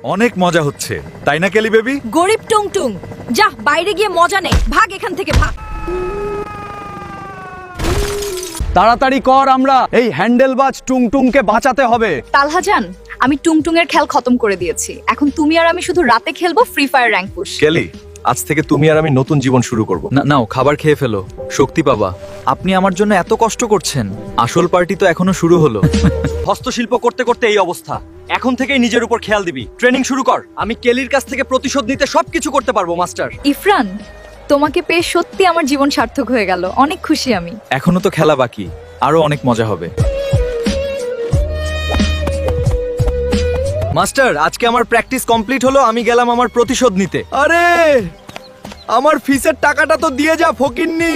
অনেক মজা হচ্ছে তাই না কেলি বেবি? গরিব টুংটুং, যা বাইরে গিয়ে মজা নে, ভাগ এখান থেকে ভাগ। তাড়াতাড়ি কর, আমরা এই হ্যান্ডেলবাজ টুংটুংকে বাঁচাতে হবে। তালহাজান, আমি টুংটুং এর খেল খতম করে দিয়েছি। এখন তুমি আর আমি শুধু রাতে খেলবো ফ্রি ফায়ার র্যাঙ্ক পুশ। কেলি, আজ থেকে তুমি আর আমি নতুন জীবন শুরু করব। না নাও, খাবার খেয়ে ফেলো, শক্তি পাবা। আপনি আমার জন্য এত কষ্ট করছেন, আসল পার্টি তো এখনো শুরু হলো। হস্তশিল্প করতে করতে এই অবস্থা। এখন থেকেই নিজের উপর খেয়াল দিবি, ট্রেনিং শুরু কর। আমি কেলির কাছ থেকে প্রতিশোধ নিতে সবকিছু করতে পারবো মাস্টার। ইফরান, তোমাকে পেয়ে সত্যি আমার জীবন সার্থক হয়ে গেল। অনেক খুশি আমি। এখনো তো খেলা বাকি, আরো অনেক মজা হবে। মাস্টার, আজকে আমার প্র্যাকটিস কমপ্লিট হলো, আমি গেলাম আমার প্রতিশোধ নিতে। আরে আমার ফিসের টাকাটা তো দিয়ে যা ফকিন্নি।